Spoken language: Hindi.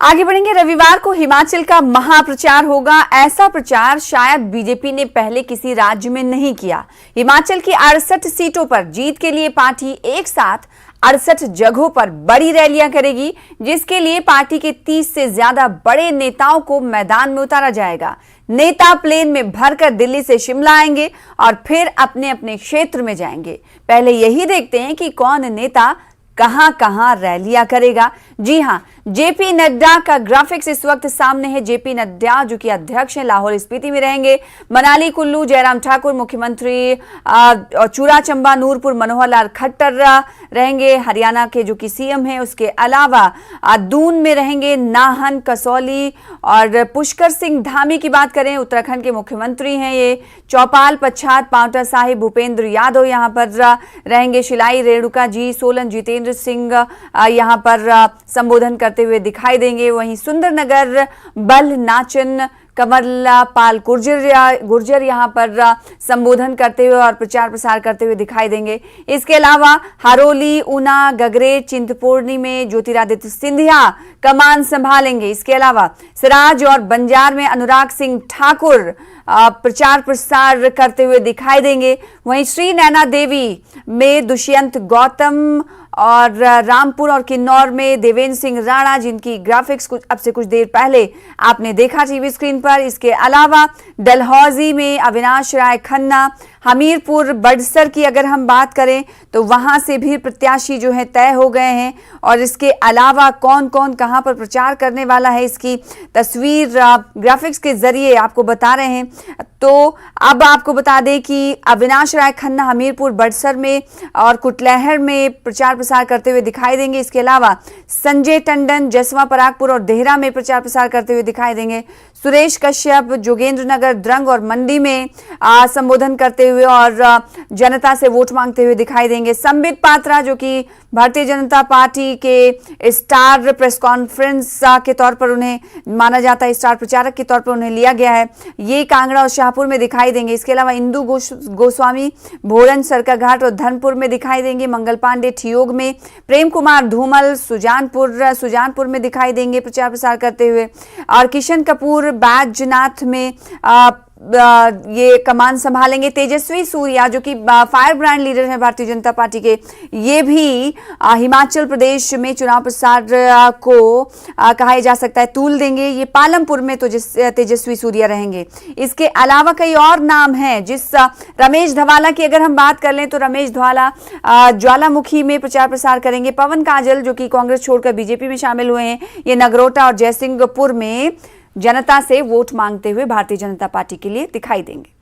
आगे बढ़ेंगे। रविवार को हिमाचल का महाप्रचार होगा। ऐसा प्रचार शायद बीजेपी ने पहले किसी राज्य में नहीं किया। हिमाचल की 68 सीटों पर जीत के लिए पार्टी एक साथ 68 जगहों पर बड़ी रैलियां करेगी, जिसके लिए पार्टी के 30 से ज्यादा बड़े नेताओं को मैदान में उतारा जाएगा। नेता प्लेन में भरकर दिल्ली से शिमला आएंगे और फिर अपने अपने क्षेत्र में जाएंगे। पहले यही देखते हैं कि कौन नेता कहां कहां रैलियां करेगा। जी हां, जेपी नड्डा का ग्राफिक्स इस वक्त सामने है। जेपी नड्डा जो कि अध्यक्ष हैं, लाहौल स्पीति में रहेंगे। मनाली कुल्लू जयराम ठाकुर मुख्यमंत्री, और चूरा चंबा नूरपुर मनोहर लाल खट्टर रहेंगे। हरियाणा के जो कि सीएम हैं, उसके अलावा दून में रहेंगे नाहन, कसौली और पुष्कर सिंह धामी की बात करें, उत्तराखंड के मुख्यमंत्री हैं ये। चौपाल, पच्छाद, पांवटा साहिब भूपेंद्र यादव यहां पर रहेंगे। शिलाई, रेणुका जी, सोलन जितेंद्र सिंह यहां पर संबोधन करते हुए दिखाई देंगे। वहीं सुंदरनगर, बल, नाचन, कमरला पाल गुर्जर यहां पर संबोधन करते हुए और प्रचार प्रसार करते हुए दिखाई देंगे। इसके अलावा हरोली, ऊना, गगरेट, चिंतपूर्णी में ज्योतिरादित्य सिंधिया कमान संभालेंगे। इसके अलावा सिराज और बंजार में अनुराग सिंह ठाकुर प्रचार प्रसार करते हुए दिखाई देंगे। वहीं श्री नैना देवी में दुष्यंत गौतम और रामपुर और किन्नौर में देवेंद्र सिंह राणा, जिनकी ग्राफिक्स अब से कुछ देर पहले आपने देखा टीवी स्क्रीन पर। इसके अलावा डलहौजी में अविनाश राय खन्ना। हमीरपुर, बड़सर की अगर हम बात करें तो वहां से भी प्रत्याशी जो है तय हो गए हैं। और इसके अलावा कौन कौन कहां पर प्रचार करने वाला है, इसकी तस्वीर ग्राफिक्स के जरिए आपको बता रहे हैं। तो अब आपको बता दें कि अविनाश राय खन्ना हमीरपुर, बड़सर में और कुटलैहड़ में प्रचार प्रसार करते हुए दिखाई देंगे। इसके अलावा संजय टंडन जसवां परागपुर और देहरा में प्रचार प्रसार करते हुए दिखाई देंगे। सुरेश कश्यप जोगेंद्रनगर, द्रंग और मंडी में संबोधन करते हुए और जनता से वोट मांगते हुए दिखाई देंगे। संबित पात्रा जो कि भारतीय जनता पार्टी के स्टार प्रेस कॉन्फ्रेंस के तौर पर उन्हें माना जाता है, स्टार प्रचारक के तौर पर उन्हें लिया गया है, ये कांगड़ा और शाहपुर में दिखाई देंगे। इसके अलावा इंदु गोस्वामी भोरन, सरकाघाट और धनपुर में दिखाई देंगे। मंगल पांडे ठियोग में, प्रेम कुमार धूमल सुजानपुर में दिखाई देंगे प्रचार प्रसार करते हुए। और किशन कपूर बैजनाथ में ये कमान संभालेंगे। तेजस्वी सूर्या जो कि फायर ब्रांड लीडर हैं भारतीय जनता पार्टी के, ये भी हिमाचल प्रदेश में चुनाव प्रचार को कहा जा सकता है तूल देंगे। ये पालमपुर में तो तेजस्वी सूर्या रहेंगे। इसके अलावा कई और नाम हैं। जिस रमेश धवाला की अगर हम बात कर लें तो रमेश धवाला ज्वालामुखी में प्रचार प्रसार करेंगे। पवन काजल जो कि कांग्रेस छोड़कर बीजेपी में शामिल हुए हैं, ये नगरोटा और जयसिंहपुर में जनता से वोट मांगते हुए भारतीय जनता पार्टी के लिए दिखाई देंगे।